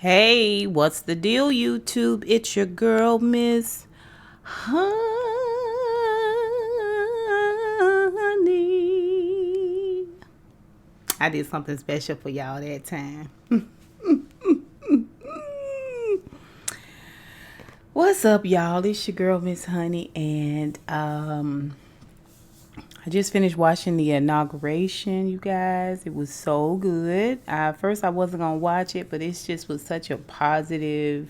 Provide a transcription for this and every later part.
Hey, what's the deal, YouTube? It's your girl, Miss Honey. I did something special for y'all that time. What's up, y'all? It's your girl, Miss Honey, and I just finished watching the inauguration, you guys. It was so good. First, I wasn't gonna watch it, but it just was such a positive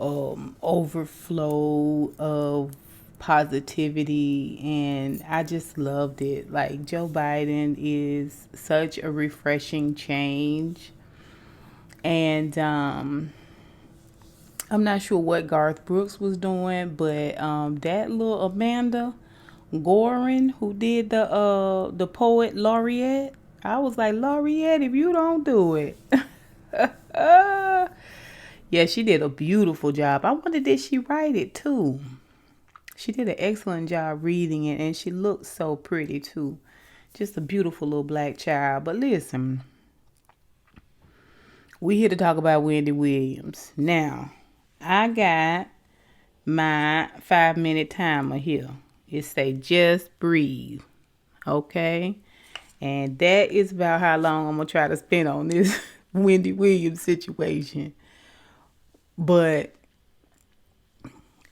overflow of positivity, and I just loved it. Like, Joe Biden is such a refreshing change. And I'm not sure what Garth Brooks was doing, but that little Amanda Gorin who did the poet laureate, I was like, Laureate, if you don't do it. Yeah, she did a beautiful job. I wonder, did she write it too? She did an excellent job reading it, and she looked so pretty too. Just a beautiful little black child. But listen, we here to talk about Wendy Williams. Now, I got my 5-minute timer here. It say just breathe. Okay? And that is about how long I'm gonna try to spend on this Wendy Williams situation. But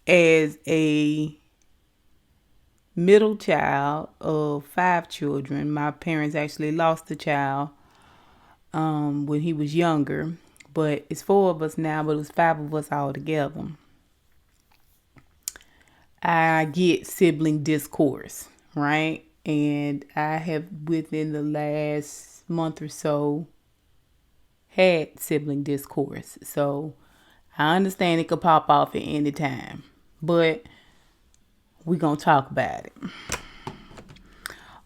as a middle child of 5 children, my parents actually lost a child when he was younger. But it's 4 of us now, but it was 5 of us all together. I get sibling discourse, right? And I have, within the last month or so, had sibling discourse. So I understand it could pop off at any time. But we're going to talk about it.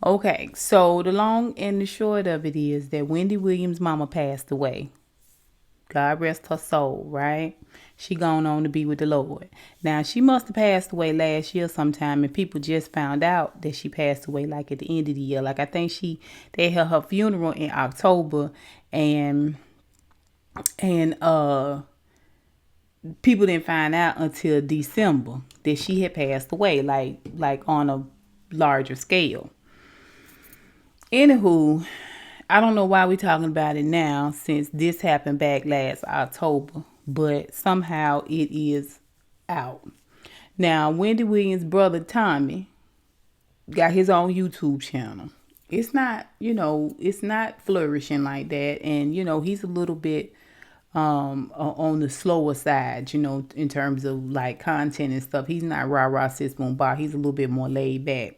Okay, so the long and the short of it is that Wendy Williams' mama passed away. God rest her soul, right? She gone on to be with the Lord. Now, she must have passed away last year sometime, and people just found out that she passed away like at the end of the year. Like, I think they held her funeral in October, and people didn't find out until December that she had passed away, like on a larger scale. Anywho, I don't know why we're talking about it now, since this happened back last October, but somehow it is out. Now, Wendy Williams' brother Tommy got his own YouTube channel. It's not, it's not flourishing like that. And, he's a little bit on the slower side, in terms of like content and stuff. He's not rah rah sis boom bar. He's a little bit more laid back.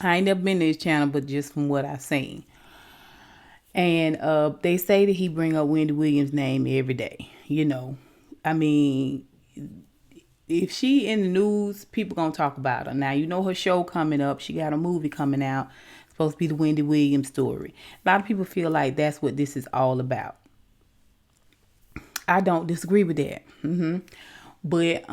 I ain't never been to his channel, but just from what I've seen. And they say that he bring up Wendy Williams' name every day. I mean, if she in the news, people gonna talk about her. Now, her show coming up. She got a movie coming out. It's supposed to be the Wendy Williams story. A lot of people feel like that's what this is all about. I don't disagree with that. But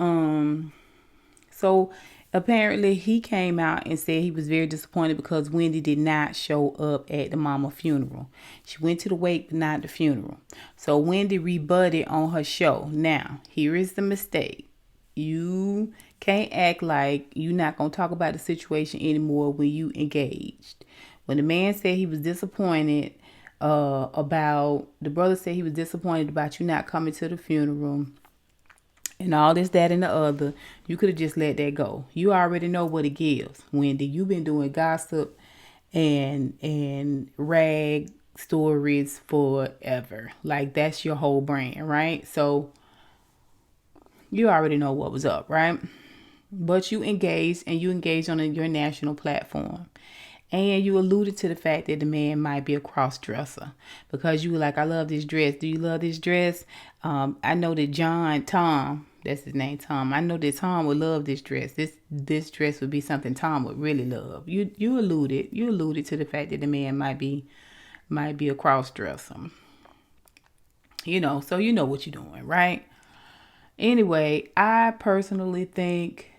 so apparently he came out and said he was very disappointed because Wendy did not show up at the mama funeral. She went to the wake, but not the funeral. So Wendy rebutted on her show. Now, here is the mistake. You can't act like you're not going to talk about the situation anymore when you engaged. When the man said he was disappointed the brother said he was disappointed about you not coming to the funeral and all this, that, and the other, you could have just let that go. You already know what it gives, Wendy. You've been doing gossip and rag stories forever. Like, that's your whole brand, right? So you already know what was up, right? But you engaged, and you engaged on your national platform. And you alluded to the fact that the man might be a cross-dresser, because you were like, I love this dress. Do you love this dress? I know that Tom, that's his name, Tom. I know that Tom would love this dress. This dress would be something Tom would really love. You alluded to the fact that the man might be a cross-dresser. So you know what you're doing, right? Anyway, I personally think,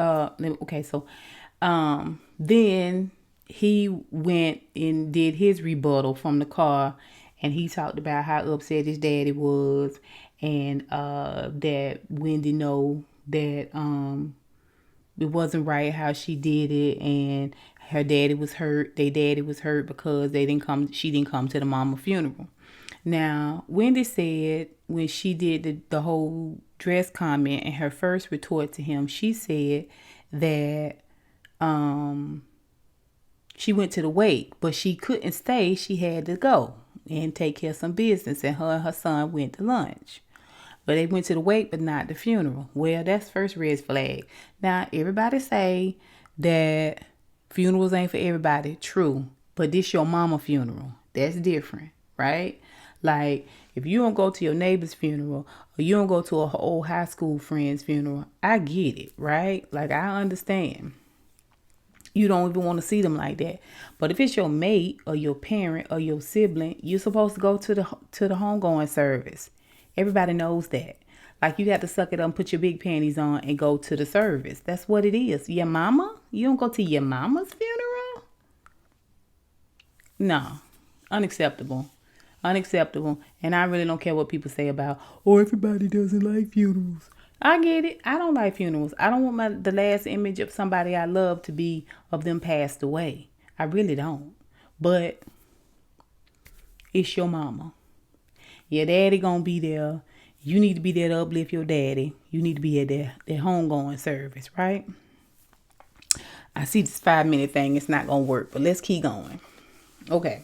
okay, so then he went and did his rebuttal from the car and he talked about how upset his daddy was, and that Wendy know that it wasn't right how she did it, and her daddy was hurt. Their daddy was hurt because they didn't come. She didn't come to the mama funeral. Now, Wendy said when she did the whole dress comment, and her first retort to him, she said that she went to the wake, but she couldn't stay. She had to go and take care of some business, and her son went to lunch. But they went to the wake, but not the funeral. Well, that's first red flag. Now, everybody say that funerals ain't for everybody. True. But this your mama funeral. That's different, right? Like, if you don't go to your neighbor's funeral, or you don't go to a old high school friend's funeral, I get it, right? Like, I understand. You don't even want to see them like that. But if it's your mate or your parent or your sibling, you're supposed to go to the homegoing service. Everybody knows that. Like, you got to suck it up and put your big panties on and go to the service. That's what it is. Your mama? You don't go to your mama's funeral? No. Unacceptable. Unacceptable. And I really don't care what people say about, oh, everybody doesn't like funerals. I get it. I don't like funerals. I don't want the last image of somebody I love to be of them passed away. I really don't. But it's your mama. Your daddy gonna be there. You need to be there to uplift your daddy. You need to be at their homegoing service, right? I see this 5-minute thing. It's not gonna work, but let's keep going. Okay.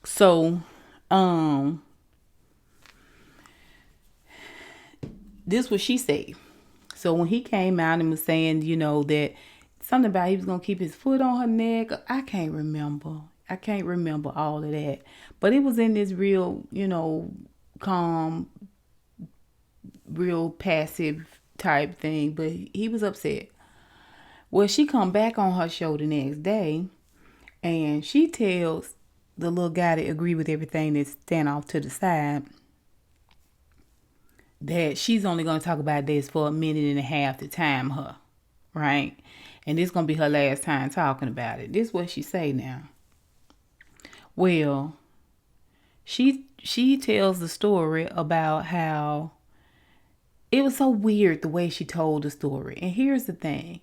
So, this was she said. So when he came out and was saying, that something about he was going to keep his foot on her neck. I can't remember. I can't remember all of that. But it was in this real, calm, real passive type thing. But he was upset. Well, she come back on her show the next day, and she tells the little guy that agree with everything that stand off to the side that she's only going to talk about this for a minute and a half to time her, right? And this going to be her last time talking about it. This is what she say now. Well, she tells the story about how it was so weird the way she told the story. And here's the thing.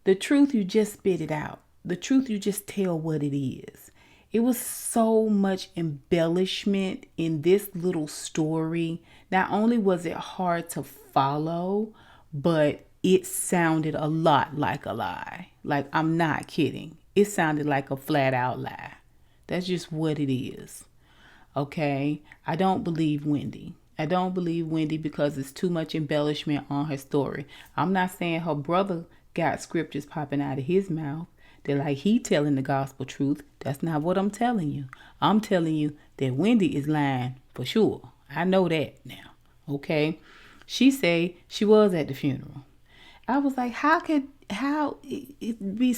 The truth, you just spit it out. The truth, you just tell what it is. It was so much embellishment in this little story. Not only was it hard to follow, but it sounded a lot like a lie. Like, I'm not kidding. It sounded like a flat out lie. That's just what it is. Okay? I don't believe Wendy. I don't believe Wendy because it's too much embellishment on her story. I'm not saying her brother got scriptures popping out of his mouth. They're like he telling the gospel truth. That's not what I'm telling you. I'm telling you that Wendy is lying for sure. I know that now. Okay. She say she was at the funeral. I was like, how it be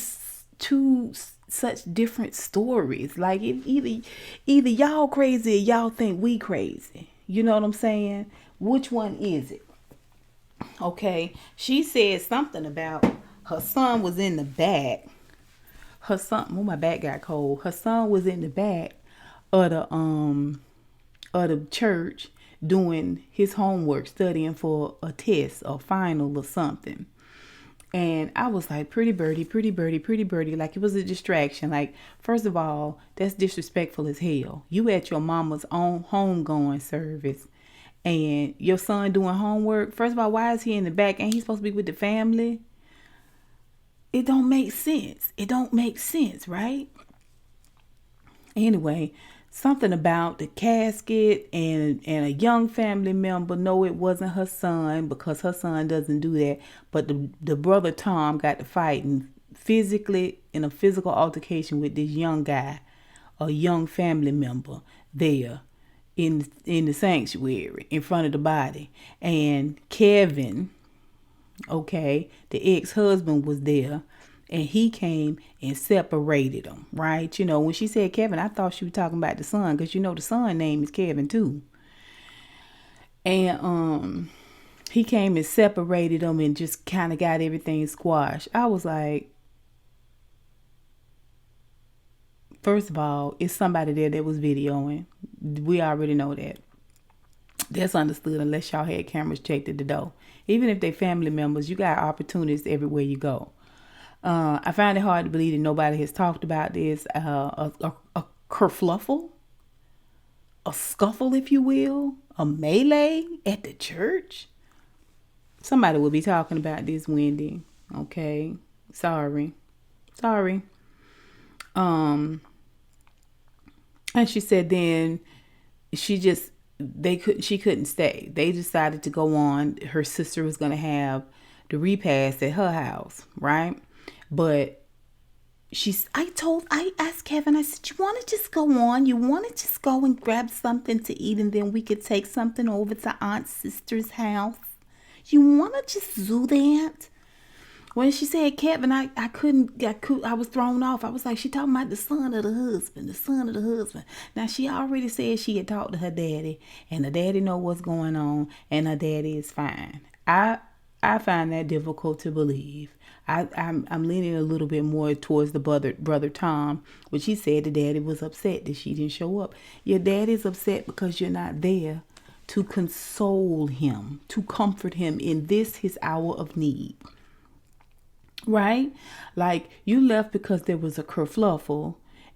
two such different stories? Like, either y'all crazy or y'all think we crazy. You know what I'm saying? Which one is it? Okay. She said something about her son was in the back. Her son, my back got cold. Her son was in the back of the church doing his homework, studying for a test or final or something. And I was like, pretty birdie, pretty birdie, pretty birdie. Like, it was a distraction. Like, first of all, that's disrespectful as hell. You at your mama's own homegoing service and your son doing homework. First of all, why is he in the back? Ain't he supposed to be with the family? It don't make sense. It don't make sense, right? Anyway, something about the casket and a young family member. No, it wasn't her son because her son doesn't do that. But the brother Tom got to fighting physically in a physical altercation with this young guy, a young family member there in the sanctuary in front of the body. And Kevin, okay, the ex-husband was there, and he came and separated them, right? When she said Kevin, I thought she was talking about the son, because the son name is Kevin too. And he came and separated them and just kind of got everything squashed. I was like, First of all, it's somebody there that was videoing. We already know that. That's understood unless y'all had cameras checked at the door. Even if they family members, you got opportunities everywhere you go. I find it hard to believe that nobody has talked about this. A kerfluffle, a scuffle, if you will, a melee at the church. Somebody will be talking about this, Wendy. Okay, sorry. And she said then she couldn't stay. They decided to go on. Her sister was going to have the repast at her house, right? But I asked Kevin, I said, you want to just go on? You want to just go and grab something to eat and then we could take something over to Aunt's sister's house? You want to just do that? When she said Kevin, I was thrown off. I was like, she talking about the son of the husband. Now, she already said she had talked to her daddy, and her daddy know what's going on, and her daddy is fine. I find that difficult to believe. I'm leaning a little bit more towards the brother Tom, which he said the daddy was upset that she didn't show up. Your daddy's upset because you're not there to console him, to comfort him in this, his hour of need. Right? Like, you left because there was a kerfluffle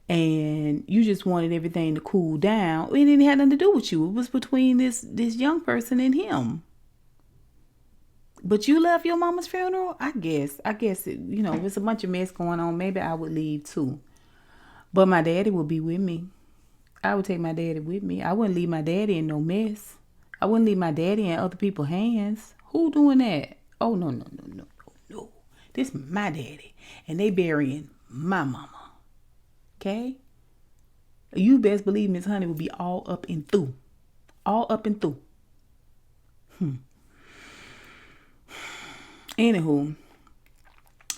and you just wanted everything to cool down. It didn't have nothing to do with you. It was between this young person and him. But you left your mama's funeral? I guess it, there's a bunch of mess going on. Maybe I would leave too. But my daddy would be with me. I would take my daddy with me. I wouldn't leave my daddy in no mess. I wouldn't leave my daddy in other people's hands. Who doing that? Oh, no. This is my daddy. And they burying my mama. Okay? You best believe Miss Honey will be all up and through. All up and through. Anywho,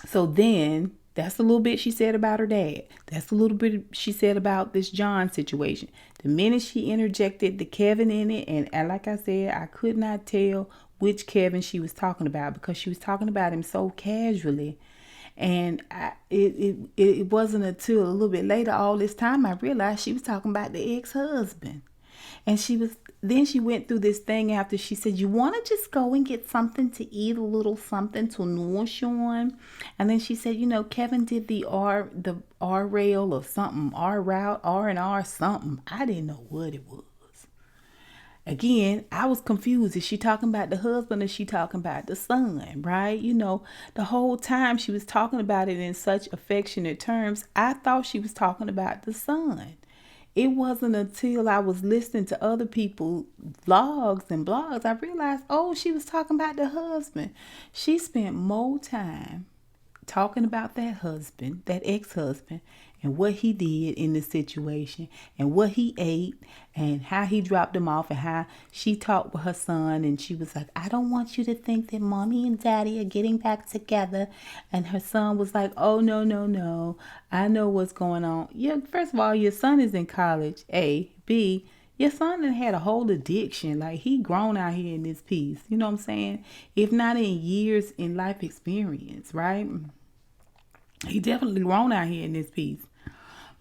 so then that's a little bit she said about her dad. That's a little bit she said about this John situation. The minute she interjected the Kevin in it, and like I said, I could not tell which Kevin she was talking about because she was talking about him so casually. And it wasn't until a little bit later all this time I realized she was talking about the ex-husband. And then she went through this thing after she said, you want to just go and get something to eat, a little something to nourish you on? And then she said, Kevin did the R rail or something, R route, R&R something. I didn't know what it was. Again, I was confused. Is she talking about the husband or is she talking about the son, right? The whole time she was talking about it in such affectionate terms, I thought she was talking about the son. It wasn't until I was listening to other people's vlogs and blogs, I realized, she was talking about the husband. She spent more time talking about that husband, that ex-husband, and what he did in the situation and what he ate and how he dropped him off and how she talked with her son. And she was like, I don't want you to think that mommy and daddy are getting back together. And her son was like, oh, no. I know what's going on. Yeah, first of all, your son is in college, A. B, your son done had a whole addiction. Like, he grown out here in this piece. You know what I'm saying? If not in years in life experience, right? He definitely grown out here in this piece.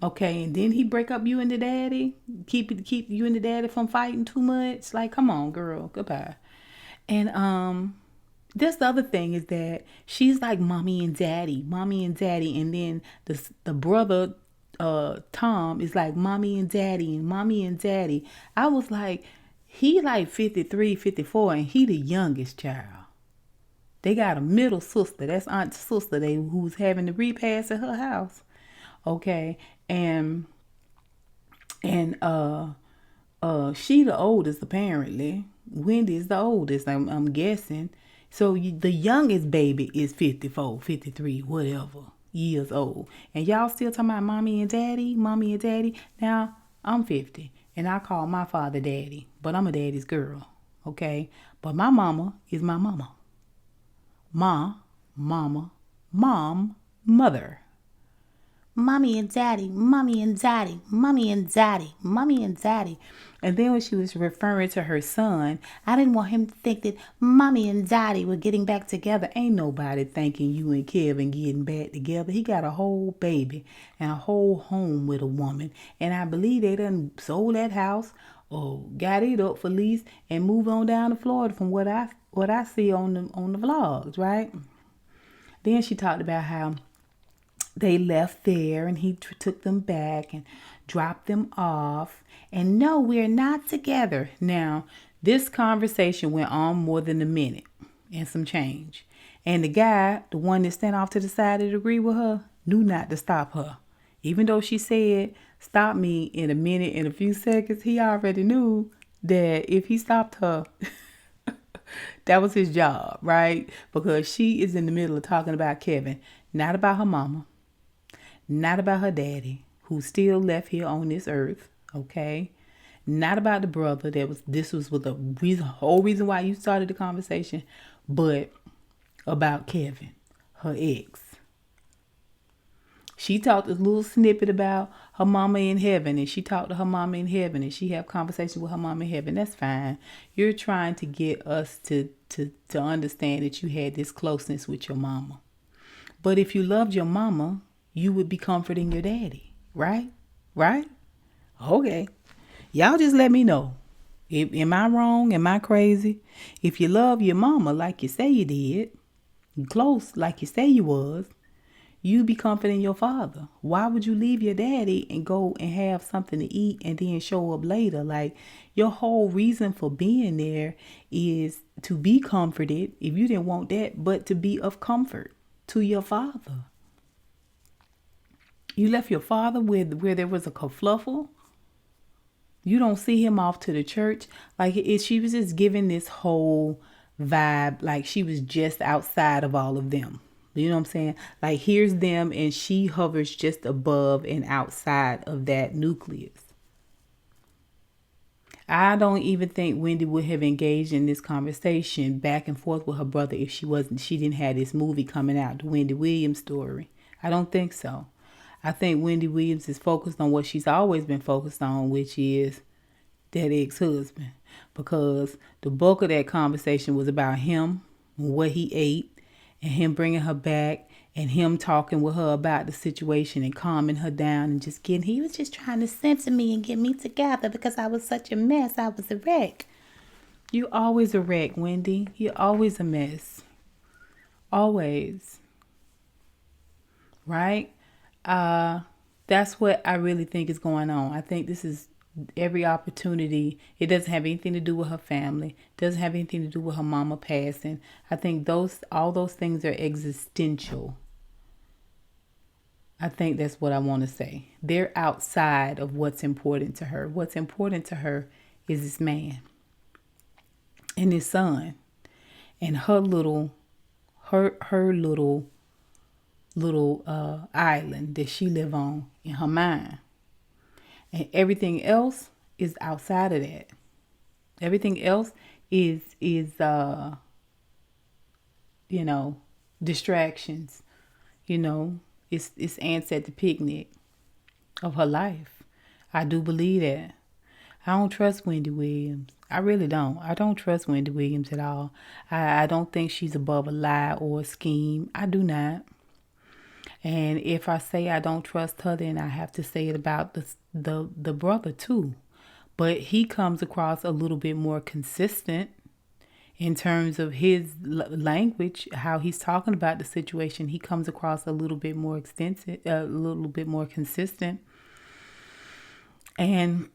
Okay, and then he break up you and the daddy, keep you and the daddy from fighting too much. Like, come on, girl, goodbye. And this the other thing is that she's like mommy and daddy, and then the brother Tom is like mommy and daddy. I was like, he like 53, 54, and he the youngest child. They got a middle sister. That's Aunt's sister who's having the repast at her house. Okay. And she the oldest apparently. Wendy is the oldest, I'm guessing. So the youngest baby is 54, 53, whatever years old. And y'all still talking about mommy and daddy. Now, I'm 50 and I call my father daddy, but I'm a daddy's girl. Okay. But my mama is my mama. Mom, mother. mommy and daddy, mommy and daddy, mommy and daddy, mommy and daddy. And then when she was referring to her son, I didn't want him to think that mommy and daddy were getting back together. Ain't nobody thinking you and Kevin getting back together. He got a whole baby and a whole home with a woman. And I believe they done sold that house or got it up for lease and moved on down to Florida from what I see on the vlogs, right? Then she talked about how they left there and he took them back and dropped them off. And no, we're not together. Now, this conversation went on more than a minute and some change. And the guy, the one that stand off to the side that agreed with her, knew not to stop her. Even though she said, stop me in a minute, in a few seconds, he already knew that if he stopped her, that was his job, right? Because she is in the middle of talking about Kevin, not about her mama, not about her daddy, who still left here on this earth, okay? Not about the brother this was the whole reason why you started the conversation, but about Kevin, her ex. She talked a little snippet about her mama in heaven, and she talked to her mama in heaven, and she have conversation with her mama in heaven. That's fine. You're trying to get us to understand that you had this closeness with your mama. But if you loved your mama, you would be comforting your daddy, right? Right? Okay. Y'all just let me know. Am I wrong? Am I crazy? If you love your mama like you say you did, close like you say you was, you be comforting your father. Why would you leave your daddy and go and have something to eat and then show up later? Like, your whole reason for being there is to be comforted, if you didn't want that, but to be of comfort to your father. You left your father where there was a kerfluffle. You don't see him off to the church. Like, she was just giving this whole vibe like she was just outside of all of them. You know what I'm saying? Like, here's them and she hovers just above and outside of that nucleus. I don't even think Wendy would have engaged in this conversation back and forth with her brother if she didn't have this movie coming out, the Wendy Williams story. I don't think so. I think Wendy Williams is focused on what she's always been focused on, which is that ex-husband. Because the bulk of that conversation was about him, what he ate, and him bringing her back, and him talking with her about the situation and calming her down and he was just trying to center me and get me together because I was such a mess. I was a wreck. You always a wreck, Wendy. You're always a mess. Always. Right? That's what I really think is going on. I think this is every opportunity. It doesn't have anything to do with her family. It doesn't have anything to do with her mama passing. I think all those things are existential. I think that's what I want to say. They're outside of what's important to her. What's important to her is this man and his son and her little island that she live on in her mind. And everything else is outside of that. Everything else is distractions. It's ants at the picnic of her life. I do believe that. I don't trust Wendy Williams. I really don't. I don't trust Wendy Williams at all. I don't think she's above a lie or a scheme. I do not. And if I say I don't trust her, then I have to say it about the brother too. But he comes across a little bit more consistent in terms of his language, how he's talking about the situation. He comes across a little bit more extensive, a little bit more consistent. And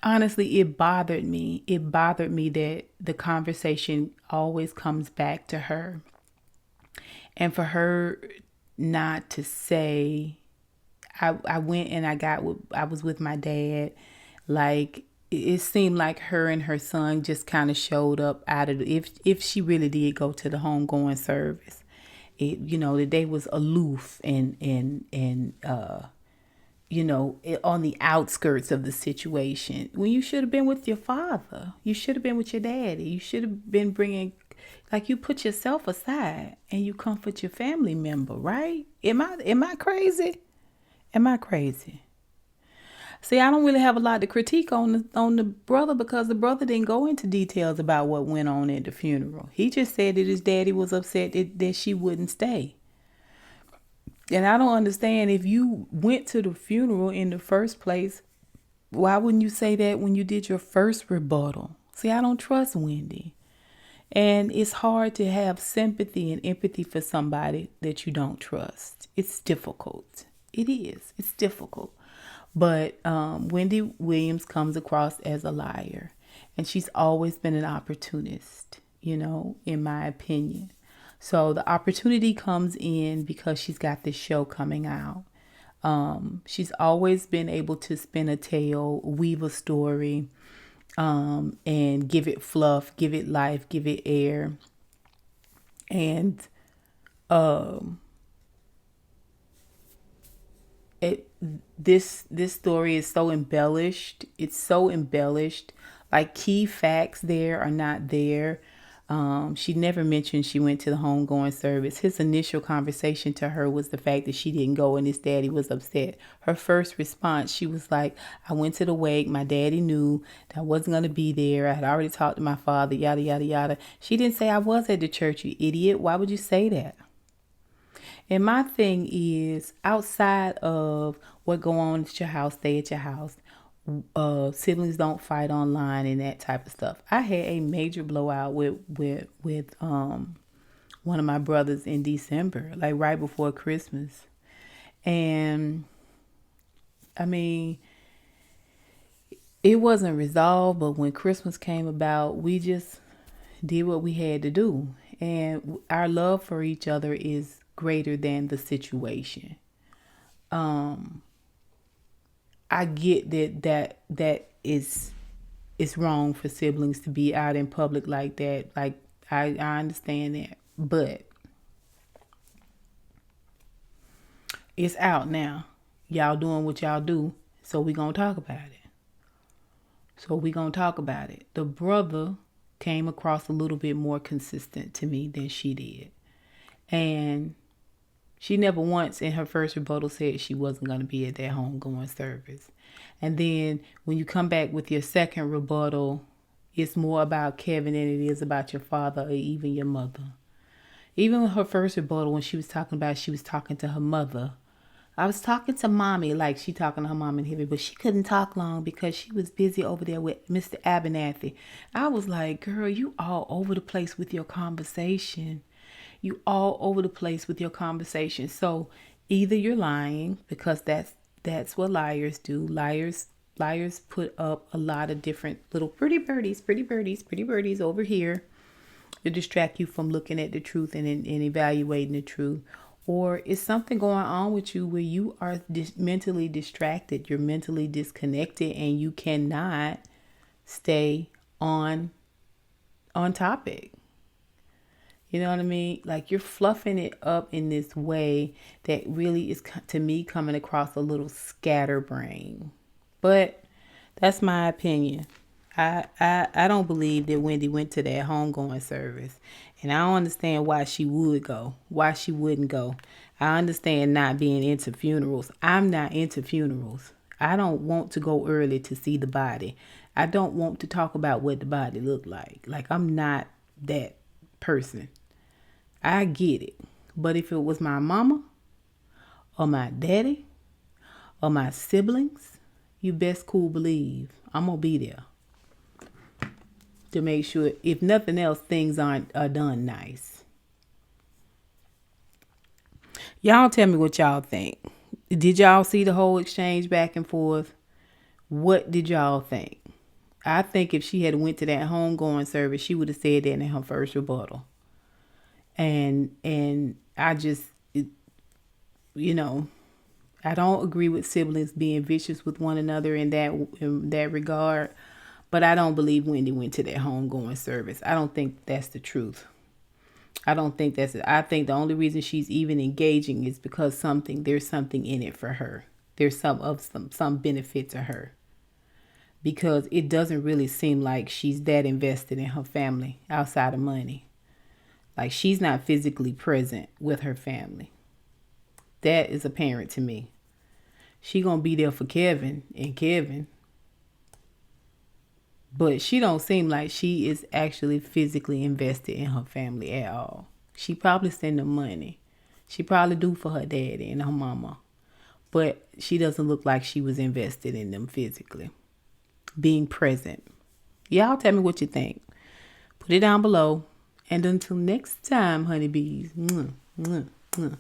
honestly, it bothered me. It bothered me that the conversation always comes back to her. And for her not to say, I went and I was with my dad. Like, it seemed like her and her son just kind of showed up out of if she really did go to the homegoing service. That they was aloof and on the outskirts of the situation. When you should have been with your father. You should have been with your daddy. You should have been bringing, like, you put yourself aside and you comfort your family member, right? Am I crazy? Am I crazy? See, I don't really have a lot to critique on the brother because the brother didn't go into details about what went on at the funeral. He just said that his daddy was upset that she wouldn't stay. And I don't understand, if you went to the funeral in the first place, why wouldn't you say that when you did your first rebuttal? See, I don't trust Wendy. And it's hard to have sympathy and empathy for somebody that you don't trust. It's difficult. It is. It's difficult. But Wendy Williams comes across as a liar. And she's always been an opportunist, in my opinion. So the opportunity comes in because she's got this show coming out. She's always been able to spin a tale, weave a story, and give it fluff, give it life, give it air. And this story is so embellished. It's so embellished. Like, key facts there are not there. She never mentioned she went to the homegoing service. His initial conversation to her was the fact that she didn't go and his daddy was upset. Her first response, she was like, I went to the wake. My daddy knew that I wasn't going to be there. I had already talked to my father, yada, yada, yada. She didn't say I was at the church, you idiot. Why would you say that? And my thing is, outside of what go on at your house, stay at your house. Siblings don't fight online and that type of stuff. I had a major blowout with one of my brothers in December, like right before Christmas. And I mean, it wasn't resolved, but when Christmas came about, we just did what we had to do. And our love for each other is greater than the situation. I get that is it's wrong for siblings to be out in public like that. Like, I understand that, but it's out now. Y'all doing what y'all do, so we gonna talk about it. The brother came across a little bit more consistent to me than she did, and she never once in her first rebuttal said she wasn't going to be at that homegoing service. And then when you come back with your second rebuttal, it's more about Kevin than it is about your father or even your mother. Even with her first rebuttal, when she was talking to her mother. I was talking to mommy, like she talking to her mom in heaven, but she couldn't talk long because she was busy over there with Mr. Abernathy. I was like, girl, you all over the place with your conversation. So either you're lying, because that's what liars do. Liars put up a lot of different little pretty birdies over here to distract you from looking at the truth and evaluating the truth. Or is something going on with you where you are mentally distracted, you're mentally disconnected, and you cannot stay on topic. You know what I mean? Like, you're fluffing it up in this way that really is, to me, coming across a little scatterbrain. But that's my opinion. I don't believe that Wendy went to that homegoing service. And I don't understand why she wouldn't go. I understand not being into funerals. I'm not into funerals. I don't want to go early to see the body. I don't want to talk about what the body looked like. Like, I'm not that person. I get it. But if it was my mama or my daddy or my siblings, you best cool believe I'm going to be there to make sure, if nothing else, things are done nice. Y'all tell me what y'all think. Did y'all see the whole exchange back and forth? What did y'all think? I think if she had went to that homegoing service, she would have said that in her first rebuttal. And I just, I don't agree with siblings being vicious with one another in that regard. But I don't believe Wendy went to that homegoing service. I don't think that's the truth. I think the only reason she's even engaging is because there's something in it for her. There's some benefit to her. Because it doesn't really seem like she's that invested in her family outside of money. Like, she's not physically present with her family. That is apparent to me. She gonna be there for Kevin and Kevin. But she don't seem like she is actually physically invested in her family at all. She probably send them money. She probably do for her daddy and her mama. But she doesn't look like she was invested in them physically. Being present. Y'all tell me what you think. Put it down below. And until next time, honeybees. Mwah, mwah, mwah.